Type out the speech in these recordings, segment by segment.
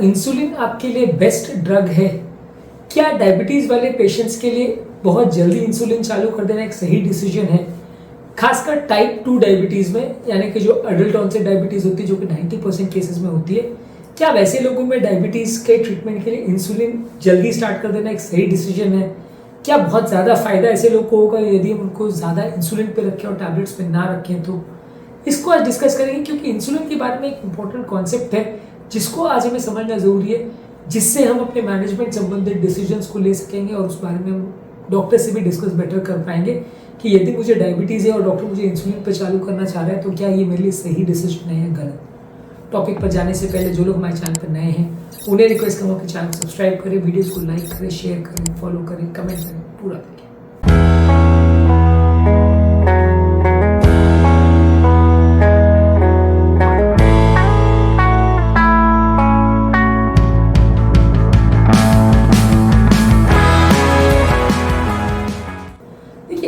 Insulin आपके लिए best drug है? क्या डायबिटीज़ वाले पेशेंट्स के लिए बहुत जल्दी इंसुलिन चालू कर देना एक सही डिसीजन है? खासकर टाइप 2 डायबिटीज़ में, यानी कि जो एडल्ट ऑनसेट डायबिटीज़ होती है, जो कि 90% केसेस में होती है, क्या वैसे लोगों में डायबिटीज़ के ट्रीटमेंट के लिए इंसुलिन जल्दी स्टार्ट कर देना एक सही डिसीजन है? क्या बहुत ज़्यादा फायदा ऐसे लोगों को होगा यदि हम उनको ज़्यादा इंसुलिन पे रखें और टैबलेट्स पे ना रखें? तो इसको आज डिस्कस करेंगे, क्योंकि इंसुलिन के बारे में एक इंपॉर्टेंट कॉन्सेप्ट है जिसको आज हमें समझना ज़रूरी है, जिससे हम अपने मैनेजमेंट संबंधित डिसीजंस को ले सकेंगे और उस बारे में हम डॉक्टर से भी डिस्कस बेटर कर पाएंगे कि यदि मुझे डायबिटीज़ है और डॉक्टर मुझे इंसुलिन पर चालू करना चाह रहा है तो क्या ये मेरे लिए सही डिसीजन है या गलत। टॉपिक पर जाने से पहले जो लोग हमारे चैनल पर नए हैं उन्हें रिक्वेस्ट करूँगा कि चैनल को सब्सक्राइब करें, वीडियोज़ को लाइक करें, शेयर करें, फॉलो करें, कमेंट करें, पूरा करें।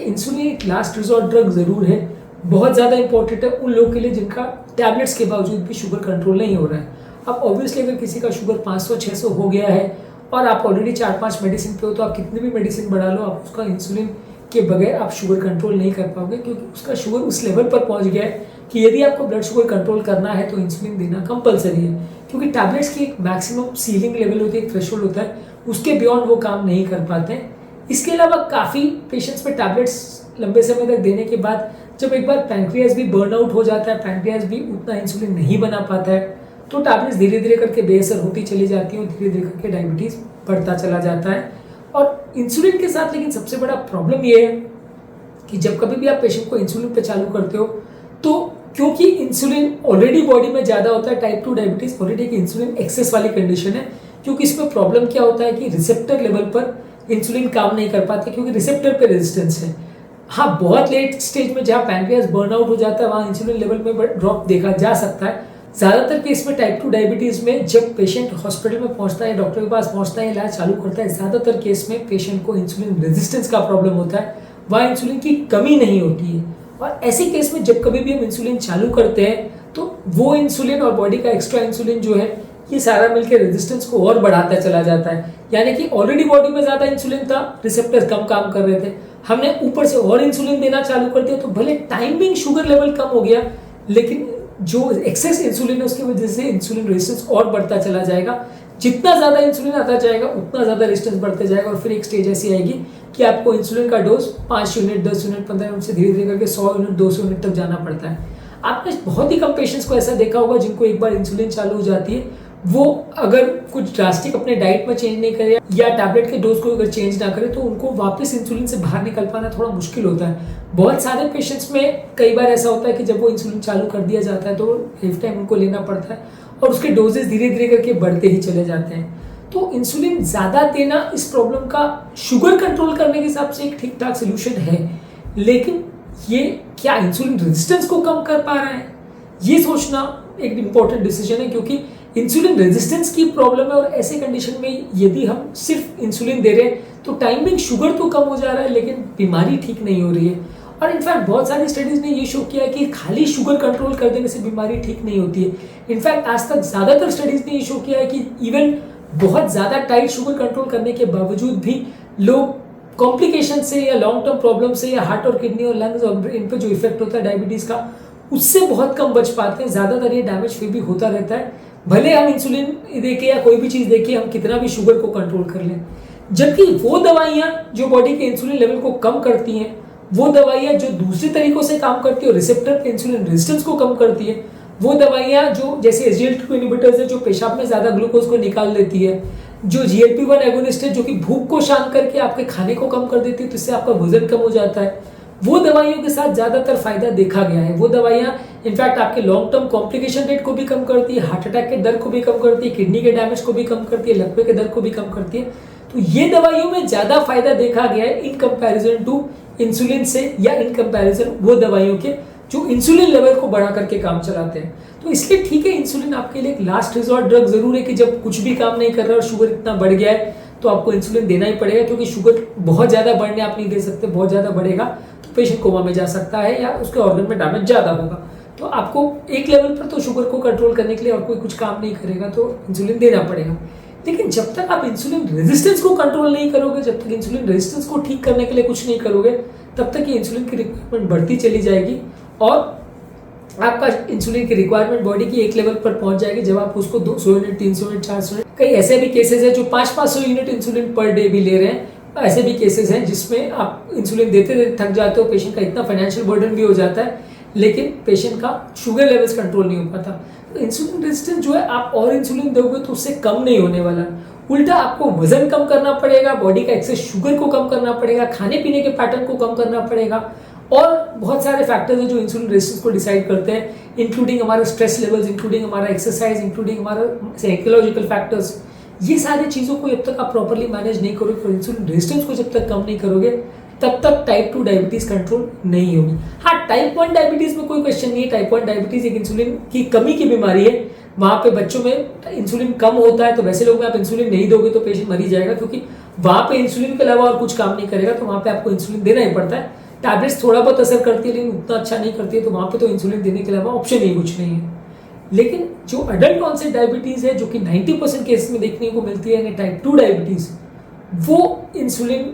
इंसुलिन एक लास्ट रिजॉर्ट ड्रग जरूर है, बहुत ज़्यादा इंपॉर्टेंट है उन लोगों के लिए जिनका टैबलेट्स के बावजूद भी शुगर कंट्रोल नहीं हो रहा है। अब ऑब्वियसली अगर किसी का शुगर 500-600 हो गया है और आप ऑलरेडी 4-5 मेडिसिन पे हो, तो आप कितनी भी मेडिसिन बढ़ा लो, आप उसका इंसुलिन के बगैर आप शुगर कंट्रोल नहीं कर पाओगे, क्योंकि उसका शुगर उस लेवल पर पहुंच गया है कि यदि आपको ब्लड शुगर कंट्रोल करना है तो इंसुलिन देना कंपलसरी है, क्योंकि टैबलेट्स की एक मैक्सिमम सीलिंग लेवल होती है, एक थ्रेशोल्ड होता है, उसके बियॉन्ड वो काम नहीं कर पाते हैं। इसके अलावा काफ़ी पेशेंट्स पे टैबलेट्स लंबे समय तक देने के बाद जब एक बार पैंक्रियाज भी बर्नआउट हो जाता है, पैंक्रियाज भी उतना इंसुलिन नहीं बना पाता है, तो टैबलेट्स धीरे धीरे करके बेअसर होती चली जाती है और धीरे धीरे करके डायबिटीज़ बढ़ता चला जाता है। और इंसुलिन के साथ लेकिन सबसे बड़ा प्रॉब्लम ये है कि जब कभी भी आप पेशेंट को इंसुलिन पे चालू करते हो तो क्योंकि इंसुलिन ऑलरेडी बॉडी में ज़्यादा होता है, टाइप 2 डायबिटीज़ ऑलरेडी एक इंसुलिन एक्सेस वाली कंडीशन है, क्योंकि इसमें प्रॉब्लम क्या होता है कि रिसेप्टर लेवल पर इंसुलिन काम नहीं कर पाते, क्योंकि रिसेप्टर पे रेजिस्टेंस है। हाँ, बहुत लेट स्टेज में जहाँ पैंक्रियाज बर्नआउट हो जाता है वहाँ इंसुलिन लेवल में ड्रॉप देखा जा सकता है। ज़्यादातर केस में टाइप 2 डायबिटीज़ में जब पेशेंट हॉस्पिटल में पहुँचता है, डॉक्टर के पास पहुँचता है, इलाज चालू करता है, ज़्यादातर केस में पेशेंट को इंसुलिन रेजिस्टेंस का प्रॉब्लम होता है, वहाँ इंसुलिन की कमी नहीं होती है। और ऐसे केस में जब कभी भी हम इंसुलिन चालू करते हैं तो वो इंसुलिन और बॉडी का एक्स्ट्रा इंसुलिन जो है ये सारा मिलकर रेजिस्टेंस को और बढ़ाता चला जाता है, यानी कि ऑलरेडी बॉडी में ज़्यादा इंसुलिन था, रिसेप्टर्स कम काम कर रहे थे, हमने ऊपर से और इंसुलिन देना चालू कर दिया, तो भले टाइमिंग शुगर लेवल कम हो गया, लेकिन जो एक्सेस इंसुलिन है उसकी वजह से इंसुलिन रेजिस्टेंस और बढ़ता चला जाएगा। जितना ज़्यादा इंसुलिन आता जाएगा उतना ज़्यादा रेजिस्टेंस बढ़ते जाएगा और फिर एक स्टेज ऐसी आएगी कि आपको इंसुलिन का डोज 5 यूनिट, 10 यूनिट, 15 यूनिट से धीरे धीरे करके 100 यूनिट, 200 यूनिट तक जाना पड़ता है। आपने बहुत ही कम पेशेंट्स को ऐसा देखा होगा जिनको एक बार इंसुलिन चालू हो जाती है, वो अगर कुछ ड्रास्टिक अपने डाइट में चेंज नहीं करे या टैबलेट के डोज को अगर चेंज ना करे तो उनको वापस इंसुलिन से बाहर निकल पाना थोड़ा मुश्किल होता है। बहुत सारे पेशेंट्स में कई बार ऐसा होता है कि जब वो इंसुलिन चालू कर दिया जाता है तो लाइफ टाइम उनको लेना पड़ता है और उसके डोजेस धीरे धीरे करके बढ़ते ही चले जाते हैं। तो इंसुलिन ज़्यादा देना इस प्रॉब्लम का शुगर कंट्रोल करने के हिसाब से एक ठीक ठाक सोल्यूशन है, लेकिन ये क्या इंसुलिन रेजिस्टेंस को कम कर पा रहा है, ये सोचना एक इम्पॉर्टेंट डिसीजन है, क्योंकि इंसुलिन रेजिस्टेंस की प्रॉब्लम है। और ऐसे कंडीशन में यदि हम सिर्फ इंसुलिन दे रहे हैं तो टाइमिंग शुगर तो कम हो जा रहा है लेकिन बीमारी ठीक नहीं हो रही है। और इनफैक्ट बहुत सारी स्टडीज ने ये शो किया है कि खाली शुगर कंट्रोल कर देने से बीमारी ठीक नहीं होती है। इनफैक्ट आज तक ज़्यादातर स्टडीज ने ये शो किया है कि इवन बहुत ज़्यादा टाइट शुगर कंट्रोल करने के बावजूद भी लोग कॉम्प्लिकेशन से या लॉन्ग टर्म प्रॉब्लम से या हार्ट और किडनी और लंग्स और इन पर जो इफेक्ट होता है डायबिटीज़ का, उससे बहुत कम बच पाते हैं। ज़्यादातर ये डैमेज फिर भी होता रहता है, भले हम इंसुलिन देके या कोई भी चीज़ देके हम कितना भी शुगर को कंट्रोल कर लें। जबकि वो दवाइयाँ जो बॉडी के इंसुलिन लेवल को कम करती हैं, वो दवाइयाँ जो दूसरे तरीकों से काम करती है और रिसेप्टर पे इंसुलिन रेजिस्टेंस को कम करती है, वो दवाइयाँ जो जैसे SGLT2 इनहिबिटर्स है जो पेशाब में ज़्यादा ग्लूकोज को निकाल देती है, जो GLP-1 एगोनिस्ट है जो कि भूख को शांत करके आपके खाने को कम कर देती है, तो इससे आपका वजन कम हो जाता है, वो दवाइयों के साथ ज़्यादातर फायदा देखा गया है। वो दवाइयाँ इनफैक्ट आपके लॉन्ग टर्म कॉम्प्लिकेशन रेट को भी कम करती है, हार्ट अटैक के दर को भी कम करती है, किडनी के डैमेज को भी कम करती है, लकवे के दर को भी कम करती है। तो ये दवाइयों में ज़्यादा फायदा देखा गया है इन कंपैरिजन टू इंसुलिन से, या इन कंपैरिजन वो दवाइयों के जो इंसुलिन लेवल को बढ़ा करके काम चलाते हैं। तो इसलिए ठीक है, इंसुलिन आपके लिए एक लास्ट रिजॉर्ट ड्रग जरूर है कि जब कुछ भी काम नहीं कर रहा और शुगर इतना बढ़ गया है तो आपको इंसुलिन देना ही पड़ेगा, क्योंकि शुगर बहुत ज़्यादा बढ़ने आप नहीं दे सकते, बहुत ज़्यादा बढ़ेगा तो पेशेंट कोमा में जा सकता है या उसके ऑर्गन में डैमेज ज़्यादा होगा। तो आपको एक लेवल पर तो शुगर को कंट्रोल करने के लिए और कोई कुछ काम नहीं करेगा, तो इंसुलिन देना पड़ेगा। लेकिन जब तक आप इंसुलिन रेजिस्टेंस को कंट्रोल नहीं करोगे, जब तक इंसुलिन रेजिस्टेंस को ठीक करने के लिए कुछ नहीं करोगे, तब तक ये इंसुलिन की रिक्वायरमेंट बढ़ती चली जाएगी और आपका इंसुलिन की रिक्वायरमेंट बॉडी की एक लेवल पर पहुंच जाएगी जब आप उसको 200 यूनिट, 300 यूनिट, 400 यूनिट, कई ऐसे भी केसेस हैं जो 500-500 यूनिट इंसुलिन पर डे भी ले रहे हैं। ऐसे भी केसेस हैं जिसमें आप इंसुलिन देते देते थक जाते हो, पेशेंट का इतना फाइनेंशियल बर्डन भी हो जाता है, लेकिन पेशेंट का शुगर लेवल्स कंट्रोल नहीं हो पाता। तो इंसुलिन रेजिस्टेंस जो है, आप और इंसुलिन दोगे तो उससे कम नहीं होने वाला, उल्टा आपको वजन कम करना पड़ेगा, बॉडी का एक्सेस शुगर को कम करना पड़ेगा, खाने पीने के पैटर्न को कम करना पड़ेगा और बहुत सारे फैक्टर्स हैं जो इंसुलिन रेजिस्टेंस को डिसाइड करते हैं, इंक्लूडिंग हमारा स्ट्रेस लेवल्स, इंक्लूडिंग हमारा एक्सरसाइज, इंक्लूडिंग हमारा साइकोलॉजिकल फैक्टर्स। ये सारी चीज़ों को जब तक आप प्रॉपर्ली मैनेज नहीं करोगे और इंसुलिन रेजिस्टेंस को जब तक कम नहीं करोगे, तब तक टाइप 2 डायबिटीज कंट्रोल नहीं होगी। हाँ, टाइप 1 डायबिटीज में कोई क्वेश्चन नहीं है। टाइप 1 डायबिटीज एक इंसुलिन की कमी की बीमारी है। वहाँ पे बच्चों में इंसुलिन कम होता है, तो वैसे लोग में आप इंसुलिन नहीं दोगे तो पेशेंट मर ही जाएगा, क्योंकि वहाँ पे इंसुलिन के अलावा और कुछ काम नहीं करेगा, तो वहाँ पे आपको इंसुलिन देना ही पड़ता है। टैबलेट्स थोड़ा बहुत असर करती है लेकिन उतना अच्छा नहीं करती है, तो वहाँ पे तो इंसुलिन देने के अलावा ऑप्शन ही कुछ नहीं है। लेकिन जो अडल्ट ऑनसेट डायबिटीज है, जो कि 90% केसेस में देखने को मिलती है, यानी टाइप 2 डायबिटीज, वो इंसुलिन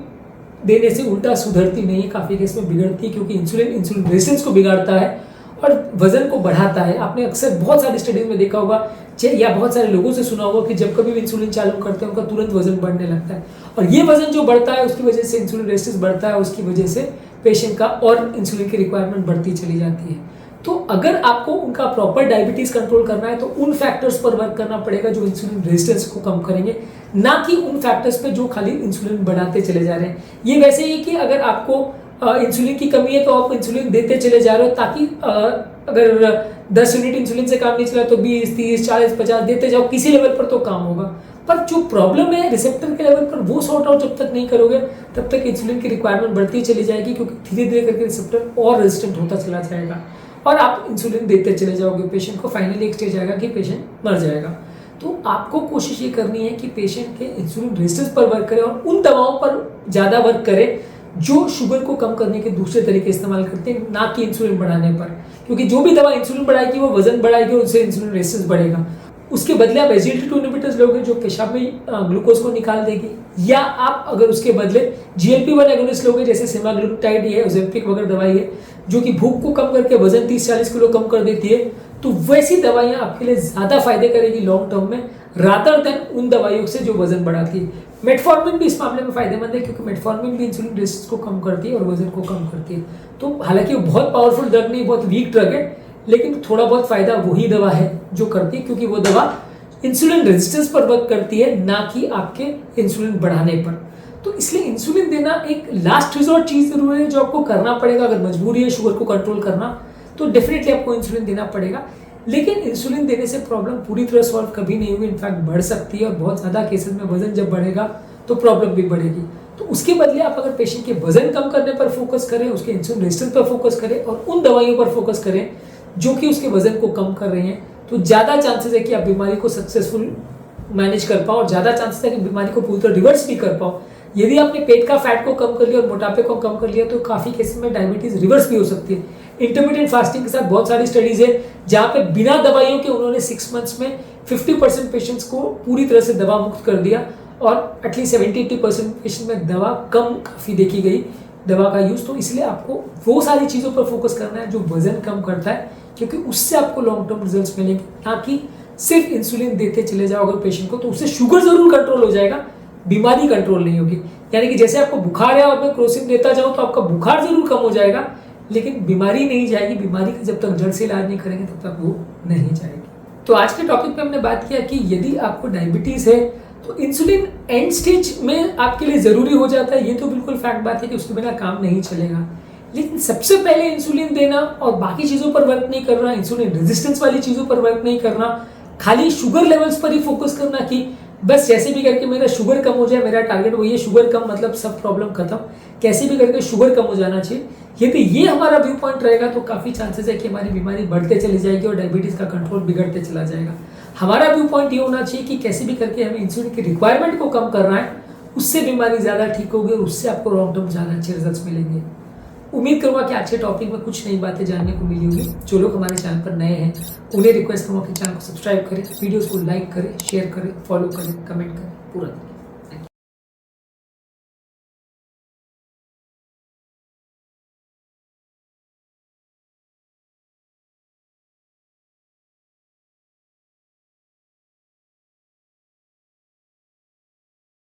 देने से उल्टा सुधरती नहीं है, काफी केस में बिगड़ती है, क्योंकि इंसुलिन रेजिस्टेंस को बिगाड़ता है और वजन को बढ़ाता है। आपने अक्सर बहुत सारी स्टडीज में देखा होगा या बहुत सारे लोगों से सुना होगा कि जब कभी भी इंसुलिन चालू करते हैं उनका तुरंत वजन बढ़ने लगता है, और ये वजन जो बढ़ता है उसकी वजह से इंसुलिन रेजिस्टेंस बढ़ता है, उसकी वजह से पेशेंट का और इंसुलिन की रिक्वायरमेंट बढ़ती चली जाती है। तो अगर आपको उनका प्रॉपर डायबिटीज कंट्रोल करना है तो उन फैक्टर्स पर वर्क करना पड़ेगा जो इंसुलिन रेजिस्टेंस को कम करेंगे, ना कि उन फैक्टर्स पे जो खाली इंसुलिन बढ़ाते चले जा रहे हैं। ये वैसे ही कि अगर आपको इंसुलिन की कमी है तो आप इंसुलिन देते चले जा रहे हो, ताकि अगर 10 यूनिट इंसुलिन से काम नहीं चला तो 20, 30, 40, 50 देते जाओ, किसी लेवल पर तो काम होगा। पर जो प्रॉब्लम है रिसेप्टर के लेवल पर, वो सॉर्ट आउट जब तक नहीं करोगे तब तक इंसुलिन की रिक्वायरमेंट बढ़ती चली जाएगी, क्योंकि धीरे धीरे करके रिसेप्टर और रेजिस्टेंट होता चला जाएगा और आप इंसुलिन देते चले जाओगे पेशेंट को। फाइनली एक स्टेज आएगा कि पेशेंट मर जाएगा। तो आपको कोशिश ये करनी है कि पेशेंट के इंसुलिन रेजिस्टेंस पर वर्क करें और उन दवाओं पर ज़्यादा वर्क करें जो शुगर को कम करने के दूसरे तरीके इस्तेमाल करते हैं, ना कि इंसुलिन बढ़ाने पर, क्योंकि जो भी दवा इंसुलिन बढ़ाएगी वो वजन बढ़ाएगी और उससे इंसुलिन रेजिस्टेंस बढ़ेगा। उसके बदले आप SGLT2 इनहिबिटर्स लोगे जो पेशाब में ग्लूकोज को निकाल देगी, या आप अगर उसके बदले GLP-1 एगोनिस्ट लोगे जैसे सेमाग्लूटाइड है, ओज़ेम्पिक वगैरह दवाई है जो कि भूख को कम करके वजन 30-40 किलो कम कर देती है, तो वैसी दवाइयां आपके लिए ज्यादा फायदे करेगी लॉन्ग टर्म में, रादर देन उन दवाइयों से जो वजन बढ़ाती है। मेटफॉर्मिन भी इस मामले में फायदेमंद है, क्योंकि मेटफॉर्मिन भी इंसुलिन रेजिस्टेंस को कम करती है और वजन को कम करती है। तो हालांकि वो बहुत पावरफुल ड्रग नहीं, बहुत वीक ड्रग है, लेकिन थोड़ा बहुत फायदा वही दवा है जो करती है, क्योंकि वो दवा इंसुलिन रेजिस्टेंस पर वर्क करती है, ना कि आपके इंसुलिन बढ़ाने पर। तो इसलिए इंसुलिन देना एक लास्ट रिजॉर्ट चीज जरूर है जो आपको करना पड़ेगा। अगर मजबूरी है शुगर को कंट्रोल करना तो डेफिनेटली आपको इंसुलिन देना पड़ेगा, लेकिन इंसुलिन देने से प्रॉब्लम पूरी तरह सॉल्व कभी नहीं होगी, इनफैक्ट बढ़ सकती है और बहुत ज्यादा केसेस में वजन जब बढ़ेगा तो प्रॉब्लम भी बढ़ेगी। तो उसके बदले आप अगर पेशेंट के वजन कम करने पर फोकस करें, उसके इंसुलिन रेजिस्टेंस पर फोकस करें और उन दवाइयों पर फोकस करें जो कि उसके वजन को कम कर रही हैं, तो ज्यादा चांसेस है कि आप बीमारी को सक्सेसफुल मैनेज कर पाओ और ज्यादा चांसेस है कि बीमारी को पूरी तरह रिवर्स भी कर पाओ। यदि आपने पेट का फैट को कम कर लिया और मोटापे को कम कर लिया तो काफी केसेस में डायबिटीज रिवर्स भी हो सकती है। इंटरमीडिएट फास्टिंग के साथ बहुत सारी स्टडीज है जहां पे बिना दवाइयों के उन्होंने 6 मंथ्स में 50% पेशेंट्स को पूरी तरह से दवा मुक्त कर दिया और एटलीस्ट 70-80% पेशेंट में दवा कम काफी देखी गई दवा का यूज। तो इसलिए आपको वो सारी चीजों पर फोकस करना है जो वजन कम करता है, क्योंकि उससे आपको लॉन्ग टर्म रिजल्ट्स मिलेंगे, ना कि सिर्फ इंसुलिन देते चले जाओ अगर पेशेंट को, तो उससे शुगर जरूर कंट्रोल हो जाएगा, बीमारी कंट्रोल नहीं होगी। यानी कि जैसे आपको बुखार है और मैं क्रोसिन देता जाऊं तो आपका बुखार जरूर कम हो जाएगा, लेकिन बीमारी नहीं जाएगी। बीमारी का जब तक जड़ से इलाज नहीं करेंगे तब तक वो नहीं जाएगी। तो आज के टॉपिक पे हमने बात किया कि यदि आपको डायबिटीज है तो इंसुलिन एंड स्टेज में आपके लिए जरूरी हो जाता है। ये तो बिल्कुल फैक्ट बात है कि उसके बिना काम नहीं चलेगा, लेकिन सबसे पहले इंसुलिन देना और बाकी चीजों पर वर्क नहीं करना, इंसुलिन रेजिस्टेंस वाली चीजों पर वर्क नहीं करना, खाली शुगर लेवल्स पर ही फोकस करना कि बस जैसे भी करके मेरा शुगर कम हो जाए, मेरा टारगेट वही है शुगर कम, मतलब सब प्रॉब्लम खत्म, कैसे भी करके शुगर कम हो जाना चाहिए। यदि ये हमारा व्यू पॉइंट रहेगा तो काफी चांसेस है कि हमारी बीमारी बढ़ते चली जाएगी और डायबिटीज का कंट्रोल बिगड़ते चला जाएगा। हमारा व्यू पॉइंट ये होना चाहिए कि कैसे भी करके हमें इंसुलिन की रिक्वायरमेंट को कम करना है, उससे बीमारी ज्यादा ठीक होगी और उससे आपको लॉन्ग टर्म ज्यादा अच्छे रिजल्ट्स मिलेंगे। उम्मीद करूँगा कि अच्छे टॉपिक में कुछ नई बातें जानने को मिली होगी। जो लोग हमारे चैनल पर नए हैं उन्हें रिक्वेस्ट करूँगा कि चैनल को सब्सक्राइब करें, वीडियोज़ को लाइक करें, शेयर करें, फॉलो करें, कमेंट करें, पूरा